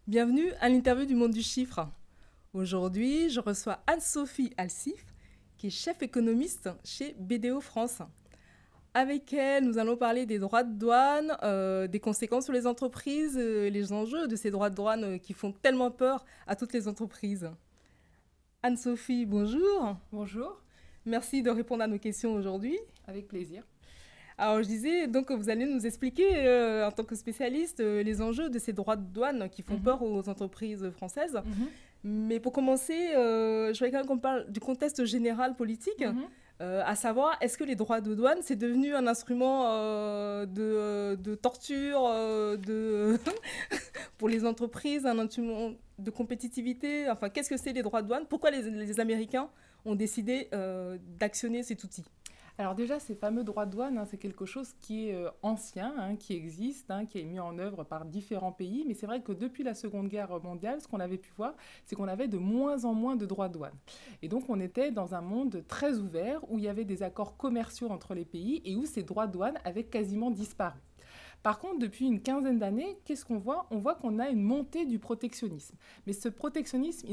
Bienvenue à l'interview du monde du chiffre. Aujourd'hui, je reçois Anne-Sophie Alsif, qui est chef économiste chez BDO France. Avec elle, nous allons parler des droits de douane, des conséquences sur les entreprises, les enjeux de ces droits de douane qui font tellement peur à toutes les entreprises. Anne-Sophie, bonjour. Bonjour. Merci de répondre à nos questions aujourd'hui. Avec plaisir. Alors, je disais, donc, vous allez nous expliquer, en tant que spécialiste, les enjeux de ces droits de douane qui font peur aux entreprises françaises. Mais pour commencer, je voudrais quand même qu'on parle du contexte général politique, à savoir, est-ce que les droits de douane, c'est devenu un instrument de torture pour les entreprises, un instrument de compétitivité? Enfin, qu'est-ce que c'est les droits de douane? Pourquoi les Américains ont décidé d'actionner cet outil? Alors déjà, ces fameux droits de douane, c'est quelque chose qui est ancien, qui existe, qui est mis en œuvre par différents pays. Mais c'est vrai que depuis la Seconde Guerre mondiale, ce qu'on avait pu voir, c'est qu'on avait de moins en moins de droits de douane. Et donc, on était dans un monde très ouvert où il y avait des accords commerciaux entre les pays et où ces droits de douane avaient quasiment disparu. Par contre, depuis une quinzaine d'années, qu'est-ce qu'on voit? On voit qu'on a une montée du protectionnisme. Mais ce protectionnisme,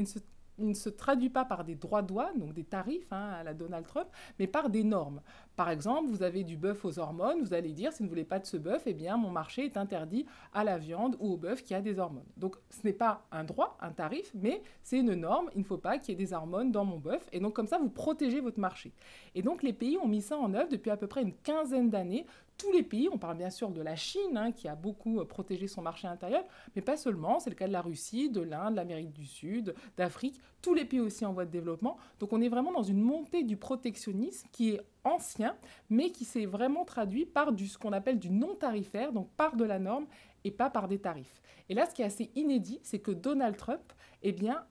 il ne se traduit pas par des droits de douane, donc des tarifs à la Donald Trump, mais par des normes. Par exemple, vous avez du bœuf aux hormones, vous allez dire, si vous ne voulez pas de ce bœuf, eh bien, mon marché est interdit à la viande ou au bœuf qui a des hormones. Donc, ce n'est pas un droit, un tarif, mais c'est une norme. Il ne faut pas qu'il y ait des hormones dans mon bœuf. Et donc, comme ça, vous protégez votre marché. Et donc, les pays ont mis ça en œuvre depuis à peu près une quinzaine d'années. Tous les pays, on parle bien sûr de la Chine, qui a beaucoup protégé son marché intérieur, mais pas seulement, c'est le cas de la Russie, de l'Inde, de l'Amérique du Sud, d'Afrique, tous les pays aussi en voie de développement. Donc on est vraiment dans une montée du protectionnisme qui est ancien, mais qui s'est vraiment traduit par ce qu'on appelle du non-tarifaire, donc par de la norme et pas par des tarifs. Et là, ce qui est assez inédit, c'est que Donald Trump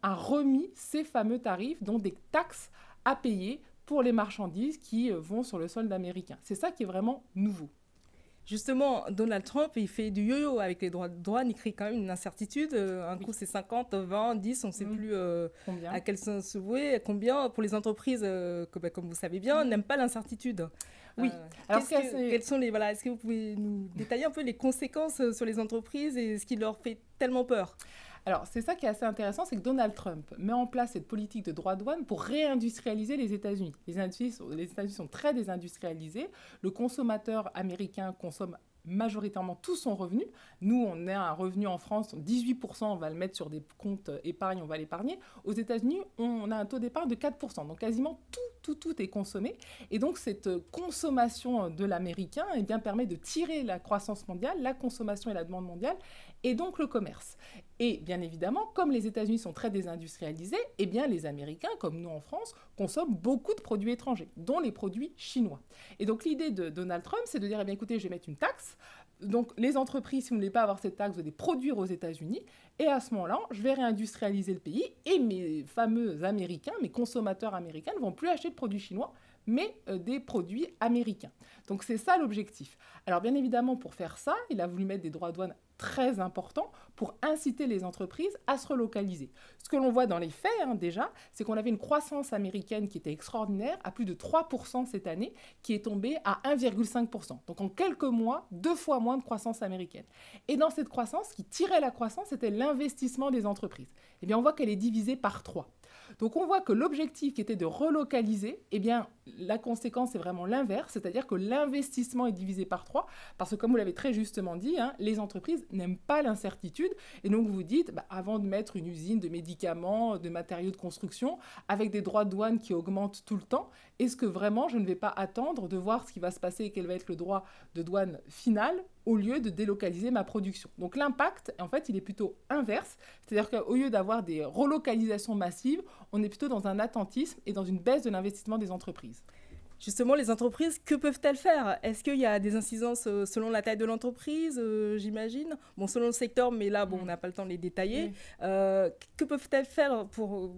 a remis ces fameux tarifs, donc des taxes à payer pour les marchandises qui vont sur le sol américain. C'est ça qui est vraiment nouveau. Justement, Donald Trump, il fait du yo-yo avec les droits de douane, il crée quand même une incertitude. Un coup, c'est 50, 20, 10, on ne sait plus à quel sens se vouer. Combien, pour les entreprises, comme vous savez bien, n'aiment pas l'incertitude. Oui. Alors, quelles sont est-ce que vous pouvez nous détailler un peu les conséquences sur les entreprises et ce qui leur fait tellement peur? Alors, c'est ça qui est assez intéressant, c'est que Donald Trump met en place cette politique de droits de douane pour réindustrialiser les États-Unis. Les États-Unis sont très désindustrialisés. Le consommateur américain consomme majoritairement tout son revenu. Nous, on a un revenu en France, 18%, on va le mettre sur des comptes épargne, on va l'épargner. Aux États-Unis, on a un taux d'épargne de 4%. Donc, quasiment tout est consommé. Et donc, cette consommation de l'américain permet de tirer la croissance mondiale, la consommation et la demande mondiale, et donc le commerce. Et bien évidemment, comme les États-Unis sont très désindustrialisés, les Américains, comme nous en France, consomment beaucoup de produits étrangers, dont les produits chinois. Et donc l'idée de Donald Trump, c'est de dire, écoutez, je vais mettre une taxe. Donc les entreprises, si vous ne voulez pas avoir cette taxe, vous allez produire aux États-Unis. Et à ce moment-là, je vais réindustrialiser le pays. Et mes fameux Américains, mes consommateurs américains ne vont plus acheter de produits chinois, mais des produits américains. Donc c'est ça l'objectif. Alors bien évidemment, pour faire ça, il a voulu mettre des droits de douane très importants pour inciter les entreprises à se relocaliser. Ce que l'on voit dans les faits, déjà, c'est qu'on avait une croissance américaine qui était extraordinaire, à plus de 3% cette année, qui est tombée à 1,5%. Donc en quelques mois, 2 fois moins de croissance américaine. Et dans cette croissance, ce qui tirait la croissance, c'était l'investissement des entreprises. On voit qu'elle est divisée par 3. Donc on voit que l'objectif qui était de relocaliser, la conséquence est vraiment l'inverse, c'est-à-dire que l'investissement est divisé par 3, parce que comme vous l'avez très justement dit, les entreprises n'aiment pas l'incertitude, et donc vous vous dites, avant de mettre une usine de médicaments, de matériaux de construction, avec des droits de douane qui augmentent tout le temps, est-ce que vraiment je ne vais pas attendre de voir ce qui va se passer et quel va être le droit de douane final au lieu de délocaliser ma production. Donc l'impact, en fait, il est plutôt inverse, c'est-à-dire qu'au lieu d'avoir des relocalisations massives, on est plutôt dans un attentisme et dans une baisse de l'investissement des entreprises. Justement, les entreprises, que peuvent-elles faire? Est-ce qu'il y a des incidences selon la taille de l'entreprise, j'imagine? Bon, selon le secteur, mais là, on n'a pas le temps de les détailler. Que peuvent-elles faire pour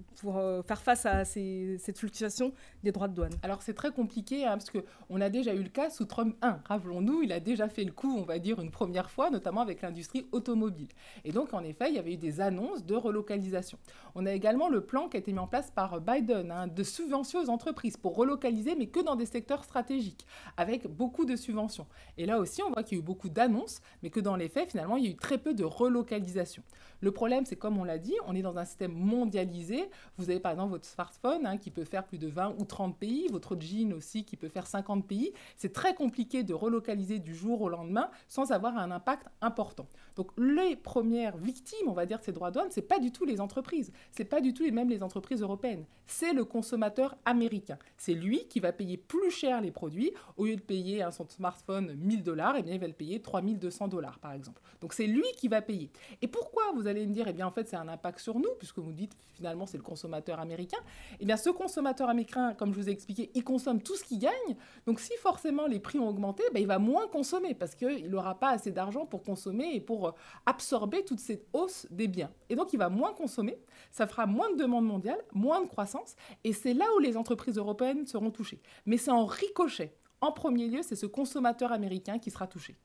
faire face à cette fluctuation des droits de douane? Alors, c'est très compliqué, parce qu'on a déjà eu le cas sous Trump 1. Rappelons-nous, il a déjà fait le coup, on va dire, une première fois, notamment avec l'industrie automobile. Et donc, en effet, il y avait eu des annonces de relocalisation. On a également le plan qui a été mis en place par Biden, de subventions aux entreprises pour relocaliser, mais que dans dans des secteurs stratégiques, avec beaucoup de subventions. Et là aussi, on voit qu'il y a eu beaucoup d'annonces, mais que dans les faits, finalement, il y a eu très peu de relocalisation. Le problème, c'est comme on l'a dit, on est dans un système mondialisé. Vous avez par exemple votre smartphone qui peut faire plus de 20 ou 30 pays, votre jean aussi qui peut faire 50 pays. C'est très compliqué de relocaliser du jour au lendemain sans avoir un impact important. Donc les premières victimes, on va dire, de ces droits de douane, ce n'est pas du tout les entreprises, ce n'est pas du tout même les entreprises européennes, c'est le consommateur américain. C'est lui qui va payer plus cher les produits. Au lieu de payer son smartphone 1 000 $, eh bien, il va le payer 3 200 $ par exemple. Donc c'est lui qui va payer. Et pourquoi, vous allez me dire, eh bien en fait c'est un impact sur nous, puisque vous dites finalement c'est le consommateur américain. Eh bien ce consommateur américain, comme je vous ai expliqué, il consomme tout ce qu'il gagne. Donc si forcément les prix ont augmenté, ben, il va moins consommer parce qu'il n'aura pas assez d'argent pour consommer et pour absorber toute cette hausse des biens. Et donc il va moins consommer, ça fera moins de demande mondiale, moins de croissance, et c'est là où les entreprises européennes seront touchées. Mais c'est en ricochet. En premier lieu, c'est ce consommateur américain qui sera touché.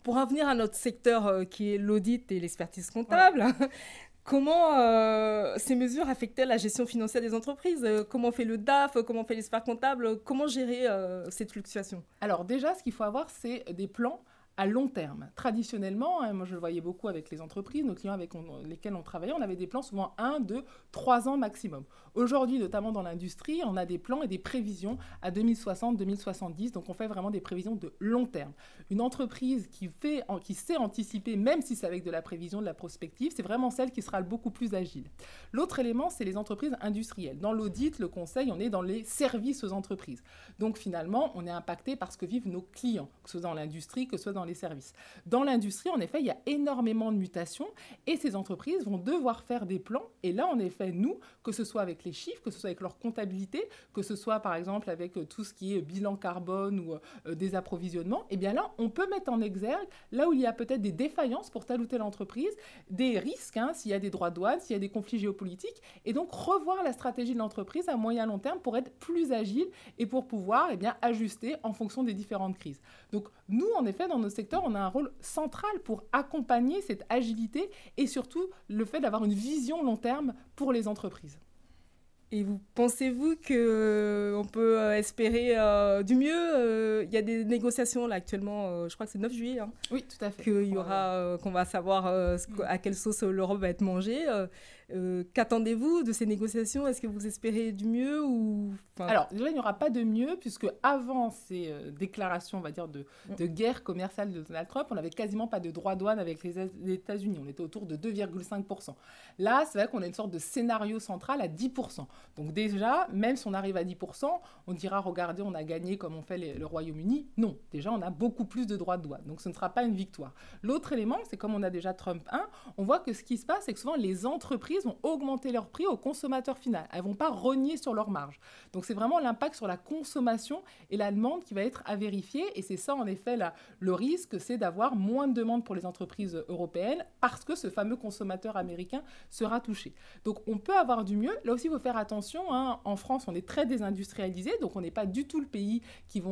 Pour revenir à notre secteur qui est l'audit et l'expertise comptable, ouais. Comment ces mesures affectent-elles la gestion financière des entreprises? Comment fait le DAF? Comment fait l'expert comptable? Comment gérer cette fluctuation? Alors déjà, ce qu'il faut avoir, c'est des plans à long terme. Traditionnellement, moi je le voyais beaucoup avec les entreprises, nos clients avec lesquels on travaillait, on avait des plans souvent 1, 2, 3 ans maximum. Aujourd'hui, notamment dans l'industrie, on a des plans et des prévisions à 2060, 2070, donc on fait vraiment des prévisions de long terme. Une entreprise qui sait anticiper, même si c'est avec de la prévision, de la prospective, c'est vraiment celle qui sera beaucoup plus agile. L'autre élément, c'est les entreprises industrielles. Dans l'audit, le conseil, on est dans les services aux entreprises. Donc finalement, on est impacté par ce que vivent nos clients, que ce soit dans l'industrie, que ce soit dans les services. Dans l'industrie, en effet, il y a énormément de mutations et ces entreprises vont devoir faire des plans. Et là, en effet, nous, que ce soit avec les chiffres, que ce soit avec leur comptabilité, que ce soit par exemple avec tout ce qui est bilan carbone ou des approvisionnements, eh bien là, on peut mettre en exergue là où il y a peut-être des défaillances pour telle ou telle entreprise, des risques, s'il y a des droits de douane, s'il y a des conflits géopolitiques, et donc revoir la stratégie de l'entreprise à moyen long terme pour être plus agile et pour pouvoir ajuster en fonction des différentes crises. Donc nous, en effet, dans nos secteurs, on a un rôle central pour accompagner cette agilité et surtout le fait d'avoir une vision long terme pour les entreprises. Et pensez-vous qu'on peut espérer du mieux? Il y a des négociations là actuellement, je crois que c'est le 9 juillet. Oui, tout à fait. Qu'on va savoir à quelle sauce l'Europe va être mangée. Qu'attendez-vous de ces négociations? Est-ce que vous espérez du mieux ou... Alors, déjà, il n'y aura pas de mieux, puisque avant ces déclarations, on va dire, de guerre commerciale de Donald Trump, on n'avait quasiment pas de droits de douane avec les États-Unis. On était autour de 2,5%. Là, c'est vrai qu'on a une sorte de scénario central à 10%. Donc déjà, même si on arrive à 10%, on dira, regardez, on a gagné comme on fait le Royaume-Uni. Non, déjà, on a beaucoup plus de droits de douane. Donc ce ne sera pas une victoire. L'autre élément, c'est comme on a déjà Trump 1, on voit que ce qui se passe, c'est que souvent, les entreprises vont augmenter leur prix au consommateur final. Elles ne vont pas rogner sur leur marge. Donc c'est vraiment l'impact sur la consommation et la demande qui va être à vérifier. Et c'est ça, en effet, le risque, c'est d'avoir moins de demandes pour les entreprises européennes parce que ce fameux consommateur américain sera touché. Donc on peut avoir du mieux. Là aussi, il faut faire attention. En France, on est très désindustrialisé, donc on n'est pas du tout le pays qui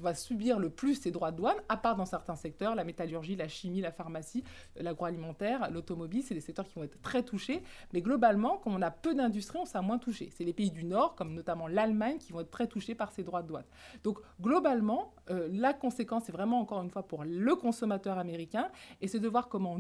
va subir le plus ces droits de douane, à part dans certains secteurs, la métallurgie, la chimie, la pharmacie, l'agroalimentaire, l'automobile, c'est des secteurs qui vont être très touchés. Mais globalement, comme on a peu d'industrie, on sera moins touché. C'est les pays du Nord, comme notamment l'Allemagne, qui vont être très touchés par ces droits de douane. Donc globalement, la conséquence, c'est vraiment encore une fois pour le consommateur américain, et c'est de voir comment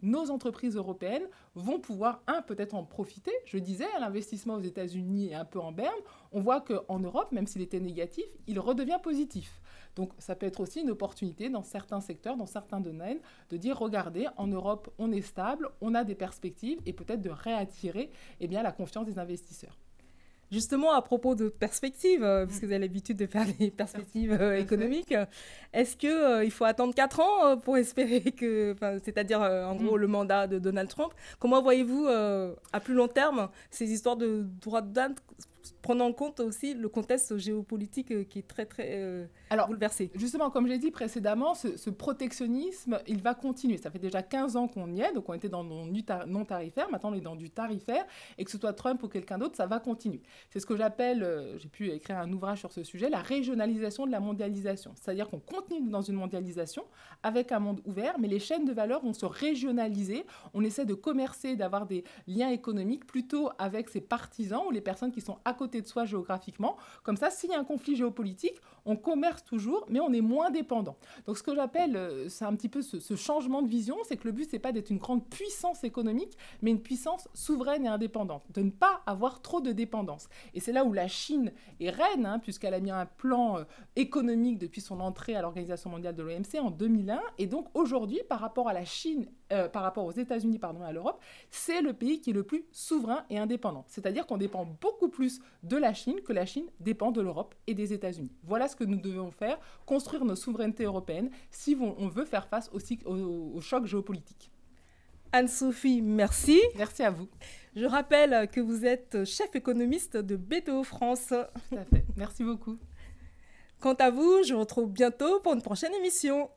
nos entreprises européennes vont pouvoir, peut-être en profiter. Je disais, l'investissement aux États-Unis est un peu en berne. On voit qu'en Europe, même s'il était négatif, il redevient positif. Donc ça peut être aussi une opportunité dans certains secteurs, dans certains domaines, de dire, regardez, en Europe, on est stable, on a des perspectives, et peut-être de réattirer la confiance des investisseurs. Justement, à propos de perspectives, puisque vous avez l'habitude de faire des perspectives économiques, est-ce qu'il faut attendre 4 ans pour espérer que, c'est-à-dire en gros le mandat de Donald Trump, comment voyez-vous à plus long terme ces histoires de droits de douane, prenant en compte aussi le contexte géopolitique qui est très, très bouleversé? Justement, comme je l'ai dit précédemment, ce protectionnisme, il va continuer. Ça fait déjà 15 ans qu'on y est, donc on était dans du non tarifaire, maintenant on est dans du tarifaire, et que ce soit Trump ou quelqu'un d'autre, ça va continuer. C'est ce que j'appelle, j'ai pu écrire un ouvrage sur ce sujet, la régionalisation de la mondialisation. C'est-à-dire qu'on continue dans une mondialisation avec un monde ouvert, mais les chaînes de valeur vont se régionaliser. On essaie de commercer, d'avoir des liens économiques plutôt avec ses partisans ou les personnes qui sont à côté de soi géographiquement. Comme ça, s'il y a un conflit géopolitique, on commerce toujours, mais on est moins dépendant. Donc ce que j'appelle, c'est un petit peu ce changement de vision, c'est que le but, c'est pas d'être une grande puissance économique, mais une puissance souveraine et indépendante, de ne pas avoir trop de dépendance. Et c'est là où la Chine est reine, puisqu'elle a mis un plan économique depuis son entrée à l'Organisation mondiale de l'OMC en 2001. Et donc aujourd'hui, par rapport à la Chine, par rapport aux États-Unis, et à l'Europe, c'est le pays qui est le plus souverain et indépendant. C'est-à-dire qu'on dépend beaucoup plus de la Chine que la Chine dépend de l'Europe et des États-Unis. Voilà ce que nous devons faire, construire nos souverainetés européennes si on veut faire face aussi au choc géopolitique. Anne-Sophie, merci. Merci à vous. Je rappelle que vous êtes chef économiste de BDO France. Tout à fait. Merci beaucoup. Quant à vous, je vous retrouve bientôt pour une prochaine émission.